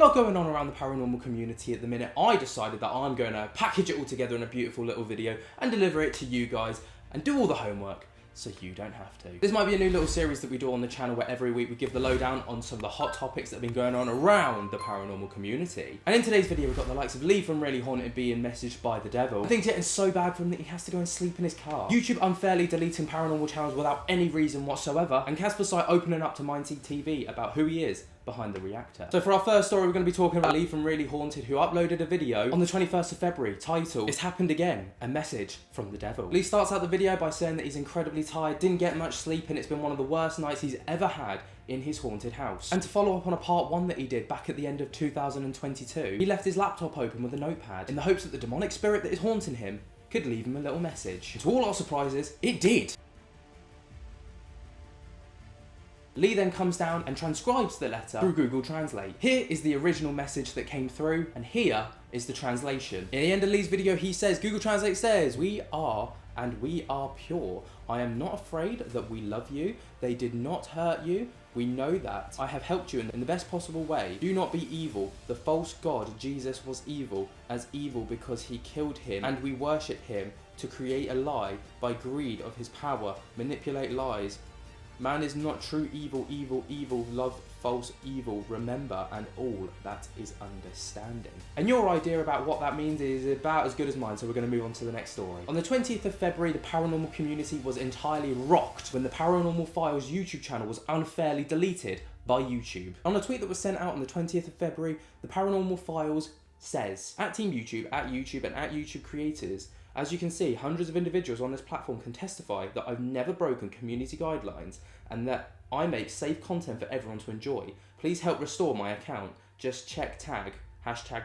lot going on around the paranormal community at the minute. I decided that I'm going to package it all together in a beautiful little video and deliver it to you guys and do all the homework so you don't have to. This might be a new little series that we do on the channel where every week we give the lowdown on some of the hot topics that have been going on around the paranormal community. And in today's video we've got the likes of Lee from Really Haunted being messaged by the devil. And things getting so bad for him that he has to go and sleep in his car. YouTube unfairly deleting paranormal channels without any reason whatsoever. And Caspersight opening up to Mindseed TV about who he is behind the reactor. So for our first story, we're going to be talking about Lee from Really Haunted, who uploaded a video on the 21st of February titled, "It's Happened Again, a Message from the Devil." Lee starts out the video by saying that he's incredibly tired, didn't get much sleep, and it's been one of the worst nights he's ever had in his haunted house. And to follow up on a part 1 that he did back at the end of 2022, he left his laptop open with a notepad in the hopes that the demonic spirit that is haunting him could leave him a little message. And to all our surprises, it did. Lee then comes down and transcribes the letter through Google Translate. Here is the original message that came through, and here is the translation. In the end of Lee's video, he says, Google Translate says, "We are and we are pure. I am not afraid that we love you. They did not hurt you. We know that. I have helped you in the best possible way. Do not be evil. The false god, Jesus, was evil because he killed him, and we worship him to create a lie by greed of his power, manipulate lies. Man is not true evil, love, false evil, remember, and all that is understanding." And your idea about what that means is about as good as mine, so we're going to move on to the next story. On the 20th of February, the paranormal community was entirely rocked when the Paranormal Files YouTube channel was unfairly deleted by YouTube. On a tweet that was sent out on the 20th of February, the Paranormal Files says, "At Team YouTube, and at YouTube creators, as you can see, hundreds of individuals on this platform can testify that I've never broken community guidelines and that I make safe content for everyone to enjoy. Please help restore my account. Just check tag,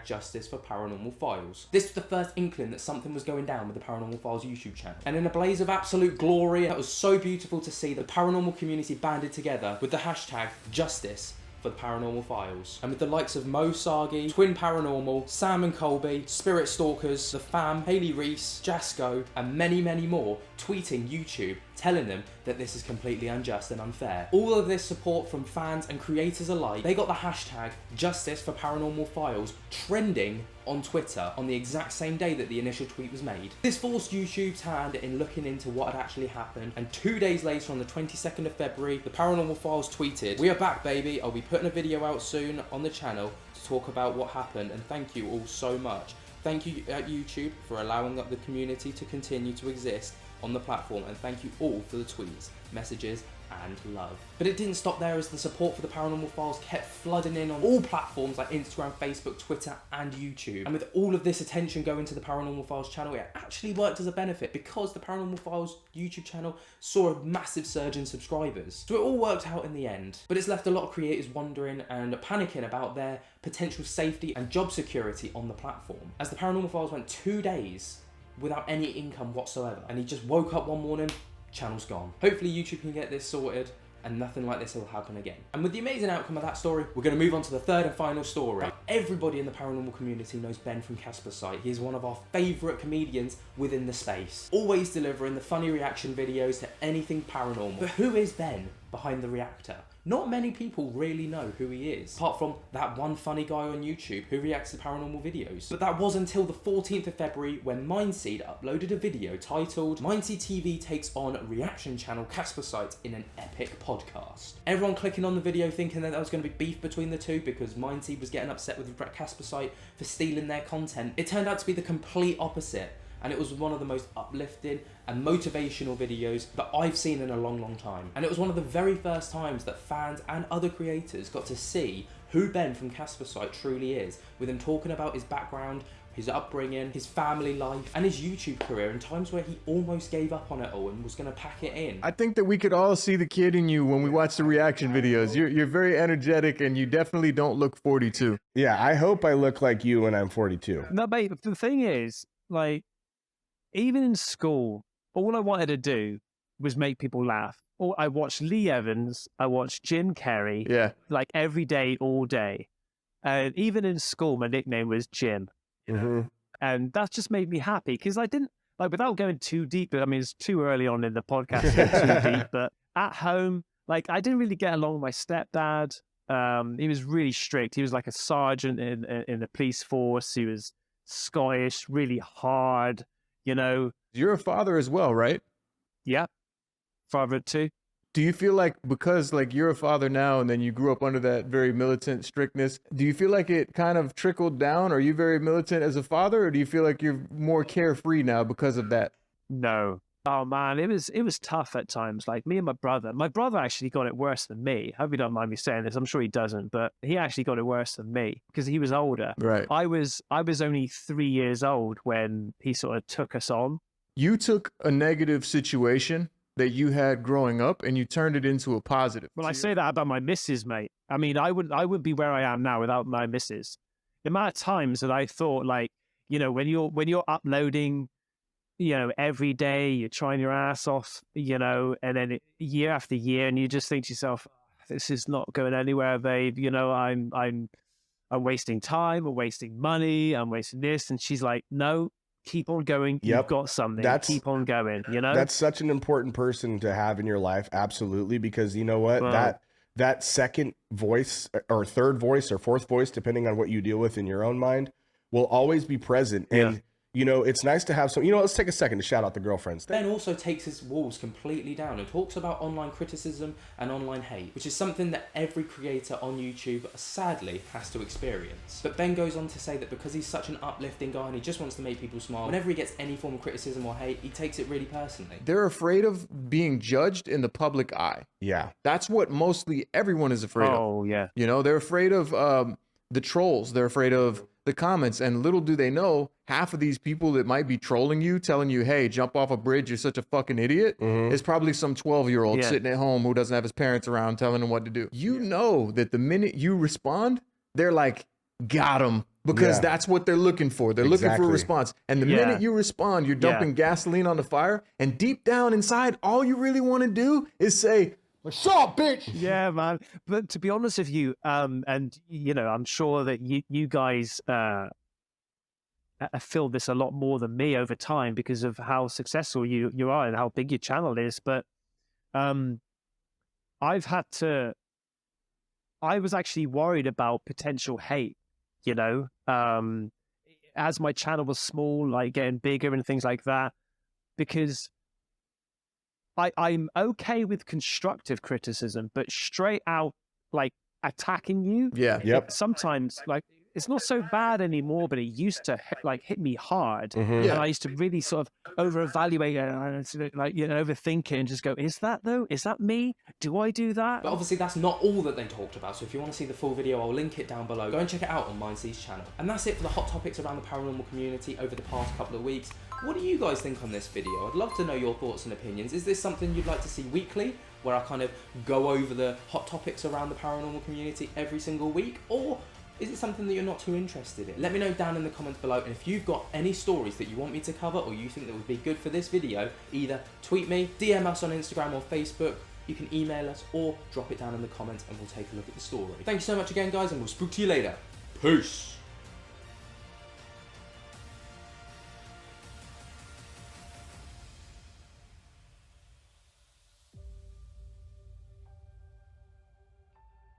#justice for paranormal files." This was the first inkling that something was going down with the Paranormal Files YouTube channel. And in a blaze of absolute glory, that was so beautiful to see the paranormal community banded together with the #justice for the Paranormal Files. And with the likes of Mo Sagi, Twin Paranormal, Sam and Colby, Spirit Stalkers, The Fam, Haley Reese, Jasco, and many, many more tweeting YouTube, telling them that this is completely unjust and unfair. All of this support from fans and creators alike, they got the #justice for paranormal files trending on Twitter on the exact same day that the initial tweet was made. This forced YouTube's hand in looking into what had actually happened, and 2 days later, on the 22nd of February, the Paranormal Files tweeted, "We are back, baby. I'll be putting a video out soon on the channel to talk about what happened, and thank you all so much. Thank you at YouTube for allowing the community to continue to exist on the platform, and thank you all for the tweets, messages, and love." But it didn't stop there, as the support for the Paranormal Files kept flooding in on all platforms like Instagram, Facebook, Twitter, and YouTube. And with all of this attention going to the Paranormal Files channel, it actually worked as a benefit because the Paranormal Files YouTube channel saw a massive surge in subscribers. So it all worked out in the end. But it's left a lot of creators wondering and panicking about their potential safety and job security on the platform, as the Paranormal Files went 2 days without any income whatsoever, and he just woke up one morning, channel's gone. Hopefully YouTube can get this sorted and nothing like this will happen again. And with the amazing outcome of that story, we're going to move on to the third and final story. Now, everybody in the paranormal community knows Ben from Caspersight. He's one of our favourite comedians within the space, always delivering the funny reaction videos to anything paranormal. But who is Ben behind the reactor? Not many people really know who he is, apart from that one funny guy on YouTube who reacts to paranormal videos. But that was until the 14th of February when Mindseed uploaded a video titled, "Mindseed TV takes on reaction channel Caspersight in an epic podcast." Everyone clicking on the video thinking that there was going to be beef between the two because Mindseed was getting upset with Caspersight for stealing their content. It turned out to be the complete opposite, and it was one of the most uplifting and motivational videos that I've seen in a long, long time. And it was one of the very first times that fans and other creators got to see who Ben from Caspersight truly is, with him talking about his background, his upbringing, his family life, and his YouTube career in times where he almost gave up on it all and was going to pack it in. I think that we could all see the kid in you when we watch the reaction videos. You're very energetic, and you definitely don't look 42. Yeah, I hope I look like you when I'm 42. No, mate, the thing is, like, even in school, all I wanted to do was make people laugh. Or I watched Lee Evans, I watched Jim Carrey, like every day, all day. And even in school, my nickname was Jim. And that just made me happy because I didn't, like, without going too deep, I mean, it's too early on in the podcast to go too deep, but at home, like, I didn't really get along with my stepdad. He was really strict. He was like a sergeant in the police force. He was Scottish, really hard, you know. You're a father as well, right? Yeah, father of two. Do you feel like because like you're a father now and then you grew up under that very militant strictness, do you feel like it kind of trickled down? Are you very militant as a father, or do you feel like you're more carefree now because of that? No. Oh man, it was tough at times. Like me and my brother. My brother actually got it worse than me. I hope you don't mind me saying this. I'm sure he doesn't, but he actually got it worse than me because he was older. Right. I was only 3 years old when he sort of took us on. You took a negative situation that you had growing up and you turned it into a positive. Well, I say that about my missus, mate. I mean, I wouldn't be where I am now without my missus. The amount of times that I thought, like, you know, when you're uploading, you know, every day, you're trying your ass off, you know, and then year after year, and you just think to yourself, this is not going anywhere, babe. You know, I'm wasting time, I'm wasting money, I'm wasting this. And she's like, no, keep on going. You've got something. Keep on going, you know? That's such an important person to have in your life. Absolutely. Because you know what, well, that second voice or third voice or fourth voice, depending on what you deal with in your own mind, will always be present. And you know, it's nice to have some, you know, let's take a second to shout out the girlfriends. Ben also takes his walls completely down and talks about online criticism and online hate, which is something that every creator on YouTube sadly has to experience. But Ben goes on to say that because he's such an uplifting guy and he just wants to make people smile, whenever he gets any form of criticism or hate, he takes it really personally. They're afraid of being judged in the public eye. Yeah. That's what mostly everyone is afraid of. Oh, yeah. You know, they're afraid of the trolls. They're afraid of the comments, and little do they know, half of these people that might be trolling you, telling you, hey, jump off a bridge, you're such a fucking idiot, is probably some 12-year-old sitting at home who doesn't have his parents around telling him what to do. You know that the minute you respond, they're like, got him, because that's what they're looking for. They're looking for a response. And the minute you respond, you're dumping gasoline on the fire, and deep down inside, all you really want to do is say, shut up, bitch. Yeah, man. But to be honest with you, and you know, I'm sure that you guys have filled this a lot more than me over time because of how successful you are and how big your channel is. But I was actually worried about potential hate, you know, as my channel was small, like getting bigger and things like that, because I'm okay with constructive criticism, but straight out, like, attacking you. Sometimes, like, it's not so bad anymore, but it used to hit me hard. And I used to really sort of over-evaluate it and like, you know, overthink it and just go, is that though? Is that me? Do I do that? But obviously that's not all that they talked about. So if you want to see the full video, I'll link it down below. Go and check it out on MindSea's channel. And that's it for the hot topics around the paranormal community over the past couple of weeks. What do you guys think on this video? I'd love to know your thoughts and opinions. Is this something you'd like to see weekly, where I kind of go over the hot topics around the paranormal community every single week? Or is it something that you're not too interested in? Let me know down in the comments below, and if you've got any stories that you want me to cover or you think that would be good for this video, either tweet me, DM us on Instagram or Facebook, you can email us, or drop it down in the comments and we'll take a look at the story. Thank you so much again, guys, and we'll speak to you later. Peace!